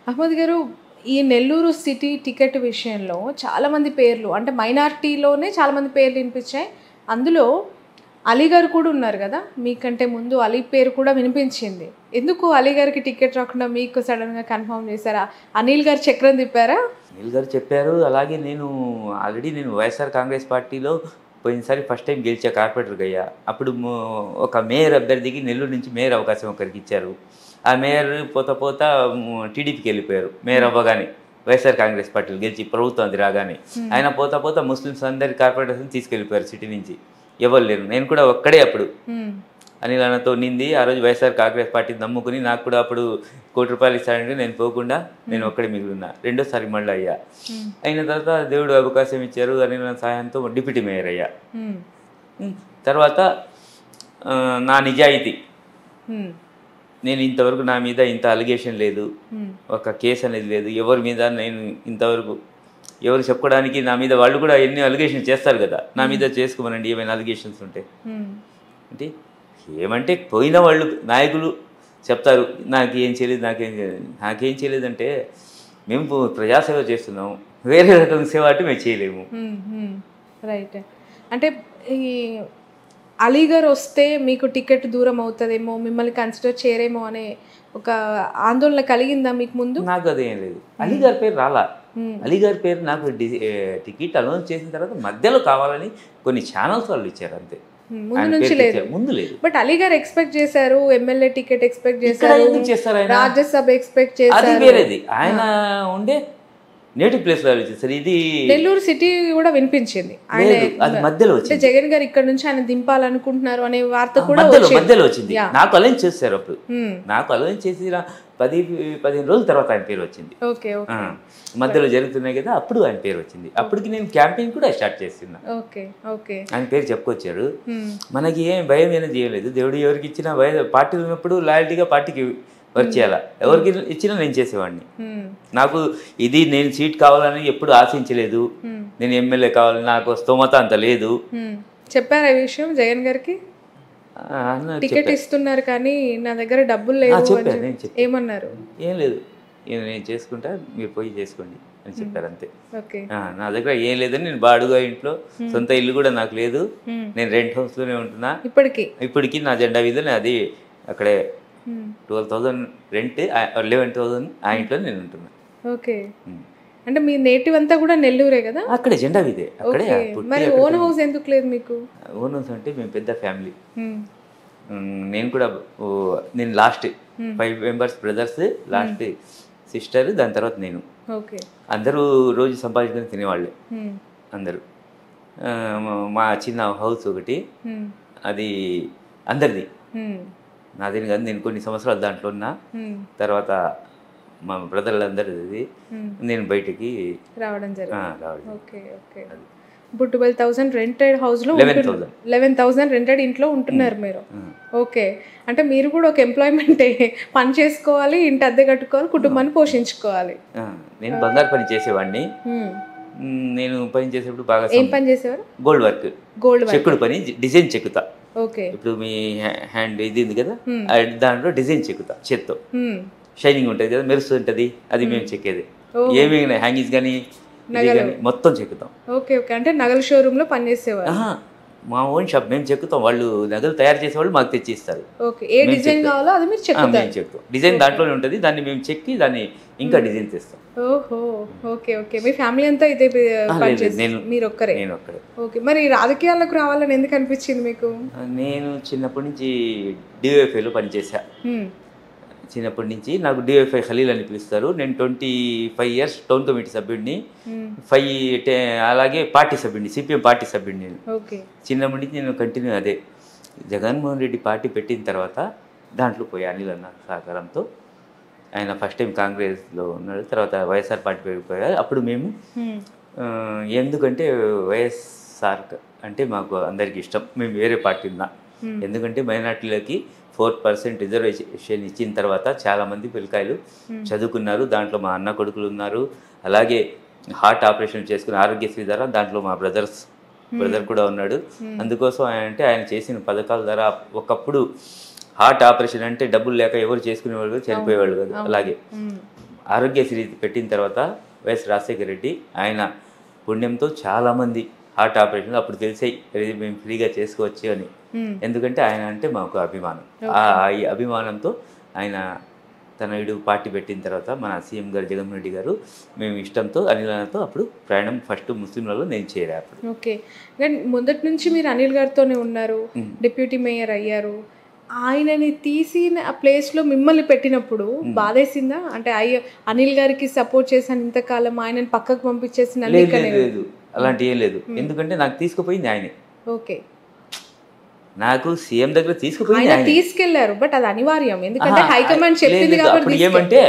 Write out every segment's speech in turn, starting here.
అహ్మద్ గారు, ఈ Nellore city ticket విషయంలో చాలామంది పేర్లు అంటే మైనారిటీలోనే చాలామంది పేర్లు వినిపించాయి. అందులో అలీ గారు కూడా ఉన్నారు కదా, మీకంటే ముందు అలీ పేరు కూడా వినిపించింది. ఎందుకు అలీ గారికి టికెట్ రాకుండా మీకు సడన్గా కన్ఫర్మ్ చేశారా? అనిల్ గారు చక్రం తిప్పారా? అనిల్ గారు చెప్పారు. అలాగే నేను ఆల్రెడీ వైఎస్ఆర్ కాంగ్రెస్ పార్టీలో పోయినసారి ఫస్ట్ టైం గెలిచా, కార్పొరేటర్గా అయ్యా. అప్పుడు ఒక మేయర్ అభ్యర్థికి నెల్లూరు నుంచి మేయర్ అవకాశం ఒకరికి ఇచ్చారు. ఆ మేయర్ పోతా టీడీపీకి వెళ్ళిపోయారు. మేయర్ అవ్వగానే వైఎస్ఆర్ కాంగ్రెస్ పార్టీలు గెలిచి ప్రభుత్వం అది రాగానే ఆయన పోతా ముస్లిమ్స్ అందరి కార్పొరేటర్స్ని తీసుకెళ్ళిపోయారు సిటీ నుంచి. ఎవరు లేరు. నేను కూడా ఒక్కడే అప్పుడు అనిల్ అన్నతో నింది. ఆ రోజు వైఎస్ఆర్ కాంగ్రెస్ పార్టీని నమ్ముకుని నాకు కూడా అప్పుడు ₹1,00,00,000 ఇస్తాడంటే నేను పోకుండా నేను ఒక్కడే మిగిలిన్నా. రెండోసారి మళ్ళీ అయ్యా. అయిన తర్వాత దేవుడు అవకాశం ఇచ్చారు. అనిల్ సహాయంతో డిప్యూటీ మేయర్ అయ్యా. తర్వాత నా నిజాయితీ, నేను ఇంతవరకు నా మీద ఇంత అలిగేషన్ లేదు, ఒక కేసు అనేది లేదు, ఎవరి మీద నేను ఇంతవరకు ఎవరు చెప్పుకోవడానికి నా మీద వాళ్ళు కూడా ఎన్ని అలిగేషన్ చేస్తారు కదా, నా మీద చేసుకోమనండి ఏమైనా అలిగేషన్స్ ఉంటే. అంటే ఏమంటే పోయిన వాళ్ళు నాయకులు చెప్తారు నాకేం చేయలేదు నాకేం చేయలేదంటే మేము ప్రజాసేవ చేస్తున్నాం, వేరే రకం సేవ అంటే మేము చేయలేము. రైట్. అంటే ఈ అలీ గారు వస్తే మీకు టికెట్ దూరం అవుతుందేమో, మిమ్మల్ని కన్సిడర్ చేయరేమో అనే ఒక ఆందోళన కలిగిందా మీకు ముందు? నాకు అదేం లేదు. అలీ గారి పేరు రాలా. అలీ గారి పేరు నాకు టికెట్ అనౌన్స్ చేసిన తర్వాత మధ్యలో కావాలని కొన్ని ఛానల్స్ వాళ్ళు ఇచ్చారు అంతే. ముందు నుంచి లేదు. ముందు లేదు. బట్ అలీ గారు ఎక్స్పెక్ట్ చేశారు, ఎమ్మెల్యే టికెట్ ఎక్స్పెక్ట్ చేశారు, రాజ్యసభ ఎక్స్పెక్ట్ చేశారు. అది వేరేది. ఆయన ఉండే నేటివ్ ప్లేస్ లో ఆలోచిస్తారు. ఇది నెల్లూరు సిటీ కూడా వినిపించింది. అది మధ్యలో వచ్చింది. జగన్ గారు ఇక్కడ నుంచి ఆయన దింపాలనుకుంటున్నారు అనే వార్త కూడా మధ్యలో వచ్చింది. నాకు అలైన్ చేశారు. అప్పుడు నాకు అలైన్ చేసి 10-15 రోజుల తర్వాత ఆయన పేరు వచ్చింది. మధ్యలో జరుగుతున్నాయి కదా, అప్పుడు ఆయన పేరు వచ్చింది. అప్పటికి నేను క్యాంపెయిన్ కూడా స్టార్ట్ చేస్తున్నా. ఆయన పేరు చెప్పుకొచ్చారు. మనకి ఏం భయం ఏమైనా చేయలేదు. దేవుడు ఎవరికి ఇచ్చినా పార్టీ ఉన్నప్పుడు లాయల్టీగా పార్టీకి వర్క్ చేయాలా. ఎవరికి ఇచ్చినా నేను చేసేవాడిని. నాకు ఇది నేను సీట్ కావాలని ఎప్పుడు ఆశించలేదు. నేను ఎమ్మెల్యే కావాలని నాకు స్తోమత అంత లేదు. చెప్పారా ఈ విషయం జగన్ గారికి? టికెట్ ఇస్తున్నారు కానీ నా దగ్గర డబ్బులు లేవు ఏమన్నారు? ఏం లేదు, నేను చేసుకుంటా, మీరు పోయి చేసుకోండి అని చెప్పారు అంతే. నా దగ్గర ఏం లేదని నేను బాడుగా ఇంట్లో, సొంత ఇల్లు కూడా నాకు లేదు. నేను రెంట్ హౌస్ లోనే ఉంటున్నా ఇప్పటికి. నా జెండా వీధిలో అది అక్కడే 12,000 రెంట్, 11,000 ఆ ఇంట్లో నేను ఉంటున్నా. ఓకే. అంటే మీ నేటివ్ అంతా కూడా నెల్లూరే కదా? అక్కడే జెండా వీధే. అక్కడే. మరి ఓన్ హౌస్ ఎందుకు లేదు మీకు? ఓన్ హౌస్ అంటే మేము పెద్ద ఫ్యామిలీ. నేను కూడా నేను last 5 members brothers, last sister, దాని తర్వాత నేను. అందరూ రోజు సంపాదించుకొని తినేవాళ్ళే అందరూ. మా చిన్న హౌస్ ఒకటి, అది అందరిది, నాదేని కాదు. నేను కొన్ని సంవత్సరాలు దాంట్లో ఉన్నా. తర్వాత మా బ్రదర్లందరిది నేను బయటికి రావడం జరిగింది. ఇప్పుడు 12,000 రెంటెడ్ హౌస్ లో 11,000 రెంటెడ్ ఇంట్లో ఉంటున్నారు మీరు. ఓకే. అంటే మీరు కూడా ఒక ఎంప్లాయ్మెంట్ పని చేసుకోవాలి, ఇంటి అద్దె కట్టుకోవాలి, కుటుంబాన్ని పోషించుకోవాలి. నేను బంగారు పని చేసేవాడిని. నేను పని చేసేప్పుడు బాగా ఏం పని చేసేవారు? గోల్డ్ వర్క్, చెక్కుడు పని, డిజైన్ చెక్కుతా. ఇప్పుడు మీ హ్యాండ్ ఇది ఉంది కదా, దాంట్లో డిజైన్ చెక్కుతా. చేత్తో షైనింగ్ ఉంటుంది కదా, మెరుస్తుంటది, అది మేము చెక్కేది. ఏమి హ్యాంగింగ్స్ కానీ మొత్తం చెక్కుతాం. అంటే నగల షోరూమ్ లో పనిచేసేవారు? మా ఓన్ షాప్, మేము చెక్కుతాం. వాళ్ళు నగలు తయారు చేసేవాళ్ళు మాకు తెచ్చి ఇస్తారు. ఏ డిజైన్ కావాలో అది మీరు చెక్కుతాం. డిజైన్ దాంట్లోనే ఉంటుంది, దాన్ని మేము చెక్కి దాన్ని ఇంకా డిజైన్ చేస్తాం. ఓహో, ఓకే ఓకే. మీ ఫ్యామిలీ అంతా ఇదే మీరు ఒక్కరే? నేను ఒక్కరే. ఓకే. మరి రాజకీయాలకు రావాలని ఎందుకు అనిపించింది మీకు? నేను చిన్నప్పటి నుంచి డివైఎఫ్ఐలో పనిచేసా. చిన్నప్పటి నుంచి నాకు డివైఎఫ్ఐ ఖలీల్ అని పిలుస్తారు. నేను 25 years టౌన్ కమిటీ సభ్యుడిని, 5 అలాగే పార్టీ సభ్యుడిని, సిపిఎం పార్టీ సభ్యుడిని. నేను చిన్నప్పటి నుంచి నేను కంటిన్యూ అదే. జగన్మోహన్ రెడ్డి పార్టీ పెట్టిన తర్వాత దాంట్లో పోయా అనిల్ అన్న సహకారంతో. ఆయన ఫస్ట్ టైం కాంగ్రెస్లో ఉన్నాడు, తర్వాత వైఎస్ఆర్ పార్టీ వెళ్ళిపోయారు. అప్పుడు మేము ఎందుకంటే వైఎస్ఆర్ అంటే మాకు అందరికీ ఇష్టం, మేము వేరే పార్టీ ఉన్నా. ఎందుకంటే మైనార్టీలకి 4% రిజర్వేషన్ ఇచ్చిన తర్వాత చాలామంది పిల్లకాయలు చదువుకున్నారు. దాంట్లో మా అన్న కొడుకులు ఉన్నారు. అలాగే హార్ట్ ఆపరేషన్ చేసుకుని ఆరోగ్యశ్రీ ద్వారా దాంట్లో మా బ్రదర్ కూడా ఉన్నాడు. అందుకోసం ఆయన చేసిన పథకాల ద్వారా ఒకప్పుడు హార్ట్ ఆపరేషన్ అంటే డబ్బులు లేక ఎవరు చేసుకునేవాళ్ళు చనిపోయేవాళ్ళు కదా. అలాగే ఆరోగ్యశ్రీ పెట్టిన తర్వాత వైఎస్ రాజశేఖర రెడ్డి ఆయన పుణ్యంతో చాలామంది హార్ట్ ఆపరేషన్లు అప్పుడు తెలిసాయి మేము ఫ్రీగా చేసుకోవచ్చు అని. ఎందుకంటే ఆయన అంటే మాకు అభిమానం. ఈ అభిమానంతో ఆయన తన పార్టీ పెట్టిన తర్వాత మన సీఎం గారు జగన్మోహన్ రెడ్డి గారు మేము ఇష్టంతో అనిల్తో అప్పుడు ప్రయాణం ఫస్ట్ ముస్లింలలో నేను చేరా అప్పుడు. ఓకే, కానీ మొదటి నుంచి మీరు అనిల్ గారితోనే ఉన్నారు, డిప్యూటీ మేయర్ అయ్యారు. ఆయనని తీసిన ఆ ప్లేస్లో మిమ్మల్ని పెట్టినప్పుడు బాధేసిందా? అంటే అయ్యో అనిల్ గారికి సపోర్ట్ చేశాను ఇంతకాలం, ఆయనని పక్కకు పంపించేసిన లేదు, అలాంటి ఏం లేదు. ఎందుకంటే నాకు తీసుకుపోయింది ఆయనే. ఓకే, నాకు సీఎం దగ్గర తీసుకుపోయింది ఆయన. తీసుకెళ్లారు, బట్ అది అనివార్యం, ఎందుకంటే హైకమాండ్ చెప్పింది అప్పుడు కాబట్టి. ఏమంటే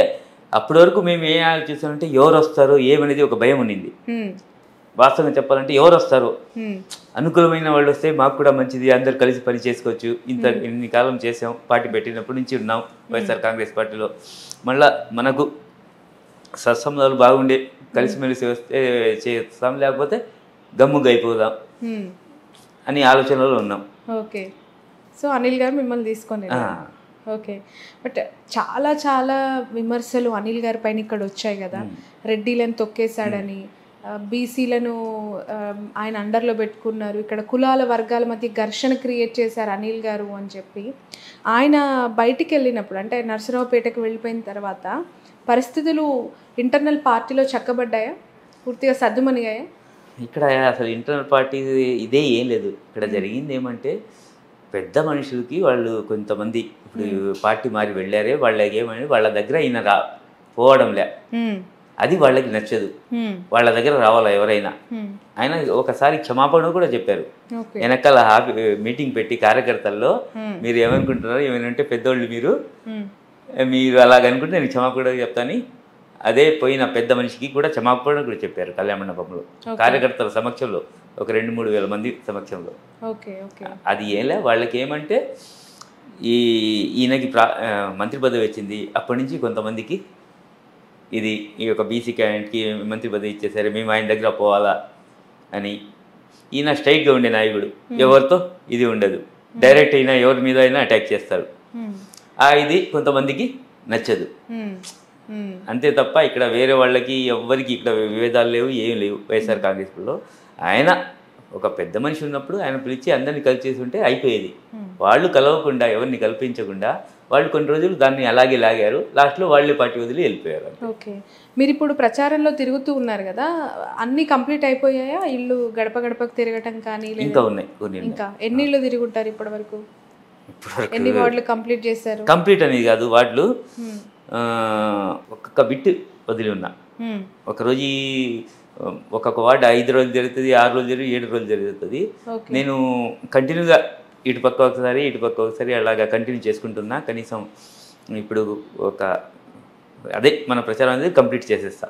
అప్పటి వరకు మేము ఏం ఆలోచిస్తామంటే ఎవరు వస్తారు ఏమనేది ఒక భయం ఉండింది. వాస్తవంగా చెప్పాలంటే ఎవరు వస్తారు, అనుకూలమైన వాళ్ళు వస్తే మాకు కూడా మంచిది, అందరు కలిసి పని చేసుకోవచ్చు. ఇన్ని కాలం చేసాం, పార్టీ పెట్టినప్పటి నుంచి ఉన్నాం వైఎస్ఆర్ కాంగ్రెస్ పార్టీలో. మళ్ళా మనకు సత్సంబంధాలు బాగుండే కలిసిమెలిసి వస్తే చేస్తాం, లేకపోతే గమ్ముగా అయిపోదాం అని ఆలోచనలో ఉన్నాం. ఓకే, సో అనిల్ గారు మిమ్మల్ని తీసుకొని. ఓకే, బట్ చాలా చాలా విమర్శలు అనిల్ గారి పైన ఇక్కడ వచ్చాయి కదా. రెడ్డిలను తొక్కేశాడని, బీసీలను ఆయన అండర్లో పెట్టుకున్నారు, ఇక్కడ కులాల వర్గాల మధ్య ఘర్షణ క్రియేట్ చేశారు అనిల్ గారు అని చెప్పి. ఆయన బయటికి వెళ్ళినప్పుడు అంటే నర్సరావుపేటకు వెళ్ళిపోయిన తర్వాత పరిస్థితులు ఇంటర్నల్ పార్టీలో చక్కబడ్డాయా, పూర్తిగా సద్దుమణిగాయా? ఇక్కడ అసలు ఇంటర్నల్ పార్టీ ఇదే ఏం లేదు. ఇక్కడ జరిగింది ఏమంటే పెద్ద మనుషులకి వాళ్ళు కొంతమంది ఇప్పుడు పార్టీ మారి వెళ్ళారే, వాళ్ళకి ఏమని వాళ్ళ దగ్గర ఈయన పోవడంలే, అది వాళ్ళకి నచ్చదు. వాళ్ళ దగ్గర రావాలా ఎవరైనా. ఆయన ఒకసారి క్షమాపణ కూడా చెప్పారు. వెనకాల మీటింగ్ పెట్టి కార్యకర్తల్లో మీరు ఏమనుకుంటున్నారు, ఏమైనా పెద్దోళ్ళు మీరు అలాగనుకుంటే నేను క్షమాపణ చెప్తాను. అదే పోయిన పెద్ద మనిషికి కూడా క్షమాపణ కూడా చెప్పారు కళ్యాణ మండపంలో, కార్యకర్తల సమక్షంలో, ఒక 2-3 వేల మంది సమక్షంలో. అది ఏంలే, వాళ్ళకి ఏమంటే ఈయనకి మంత్రి పదవి వచ్చింది, అప్పటి నుంచి కొంతమందికి ఇది ఈ యొక్క బీసీ క్యాండిడేట్కి మంత్రి పదవి ఇచ్చేసరి మేము ఆయన దగ్గర పోవాలా అని. ఈయన స్ట్రైట్గా ఉండే నాయకుడు, ఎవరితో ఇది ఉండదు, డైరెక్ట్ అయినా ఎవరి మీద అయినా అటాక్ చేస్తారు. ఇది కొంతమందికి నచ్చదు, అంతే తప్ప ఇక్కడ వేరే వాళ్ళకి ఎవ్వరికి ఇక్కడ విభేదాలు లేవు, ఏం లేవు. వైఎస్ఆర్ కాంగ్రెస్లో ఆయన ఒక పెద్ద మనిషి ఉన్నప్పుడు ఆయన పిలిచి అందరినీ కలిసేసి ఉంటే అయిపోయేది. వాళ్ళు కలవకుండా ఎవరిని కల్పించకుండా వాళ్ళు కొన్ని రోజులు దాన్ని అలాగే లాగారు, లాస్ట్లో వాళ్ళే పార్టీ వదిలి వెళ్ళిపోయారు. ఓకే, మీరు ఇప్పుడు ప్రచారంలో తిరుగుతూ ఉన్నారు కదా, అన్నీ కంప్లీట్ అయిపోయాయా? ఇల్లు గడప గడపకు తిరగటం కానీ ఇంకా ఉన్నాయి కొన్ని. ఇంకా ఎన్ని ఇళ్ళు తిరుగుంటారు ఇప్పటి వరకు? ఎన్ని వార్డులు కంప్లీట్ చేశారు? కంప్లీట్ అనేది కాదు, వార్డులు ఒక్కొక్క బిట్ వదిలి ఉన్నా. ఒకరోజు ఒక్కొక్క వార్డు 5 రోజులు జరుగుతుంది, 6 రోజులు జరుగుతుంది, 7 రోజులు జరుగుతుంది. నేను కంటిన్యూగా ఇటుపక్క ఒకసారి ఇటుపక్క ఒకసారి అలాగా కంటిన్యూ చేసుకుంటున్నా. కనీసం ఇప్పుడు అదే మన ప్రచారం అనేది కంప్లీట్ చేసేస్తా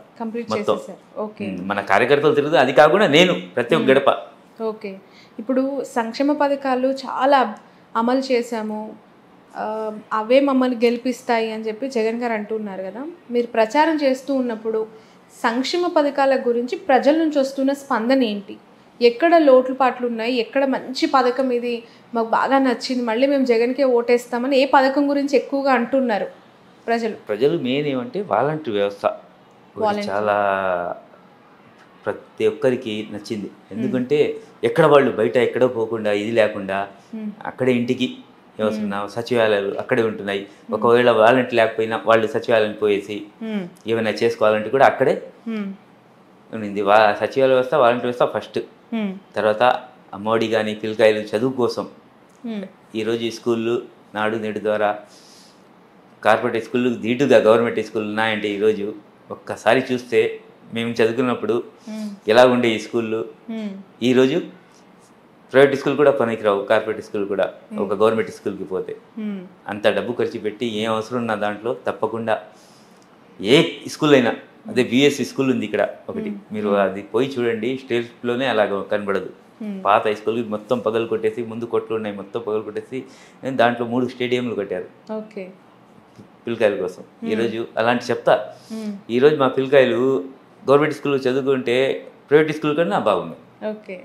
మొత్తం. మన కార్యకర్తలు తిరుగుతుంది, అది కాకుండా నేను ప్రతి ఒక్క గడప. ఓకే, ఇప్పుడు సంక్షేమ పథకాలు చాలా అమలు చేశాము, అవే మమ్మల్ని గెలిపిస్తాయి అని చెప్పి జగన్ గారు అంటున్నారు కదా. మీరు ప్రచారం చేస్తూ ఉన్నప్పుడు సంక్షేమ పథకాల గురించి ప్రజల నుంచి వస్తున్న స్పందన ఏంటి? ఎక్కడ లోటుపాట్లు ఉన్నాయి, ఎక్కడ మంచి పథకం ఇది మాకు బాగా నచ్చింది, మళ్ళీ మేము జగన్కే ఓటేస్తామని ఏ పథకం గురించి ఎక్కువగా అంటున్నారు ప్రజలు? మెయిన్ ఏమంటే వాలంటీర్ వ్యవస్థ చాలా ప్రతి ఒక్కరికి నచ్చింది. ఎందుకంటే ఎక్కడ వాళ్ళు బయట ఎక్కడో పోకుండా, ఇది లేకుండా అక్కడే ఇంటికి సచివాలయాలు అక్కడే ఉంటున్నాయి. ఒకవేళ వాలంటీర్ లేకపోయినా వాళ్ళు సచివాలయం పోయేసి ఏమైనా చేసుకోవాలంటే కూడా అక్కడే ఉంది. సచివాలయ వ్యవస్థ, వాలంటీర్ వ్యవస్థ ఫస్ట్. తర్వాత మోడీ కానీ పిల్లకాయలు చదువు కోసం ఈరోజు ఈ స్కూళ్ళు నాడు నేడు ద్వారా కార్పొరేట్ స్కూళ్ళు ధీటుగా గవర్నమెంట్ స్కూళ్ళు ఉన్నాయంటే ఈరోజు ఒక్కసారి చూస్తే మేము చదువుకున్నప్పుడు ఎలా ఉండే ఈ స్కూళ్ళు, ఈరోజు ప్రైవేట్ స్కూల్ కూడా పనికిరావు, కార్పొరేట్ స్కూల్ కూడా ఒక గవర్నమెంట్ స్కూల్కి పోతే. అంత డబ్బు ఖర్చు పెట్టి ఏం అవసరం ఉన్న దాంట్లో తప్పకుండా ఏ స్కూల్ అయినా, అదే బిఎస్సి స్కూల్ ఉంది ఇక్కడ ఒకటి, మీరు అది పోయి చూడండి, స్టేట్లోనే అలాగ కనబడదు. పాత హై స్కూల్కి మొత్తం పగలు కొట్టేసి, ముందు కొట్లు ఉన్నాయి మొత్తం పగలు కొట్టేసి దాంట్లో 3 స్టేడియంలు కట్టారు పిల్లకాయల కోసం. ఈరోజు అలాంటి చెప్తా, ఈరోజు మా పిల్లకాయలు గవర్నమెంట్ స్కూల్లో చదువుకుంటే ప్రైవేట్ స్కూల్ కన్నా బాగున్నాయి.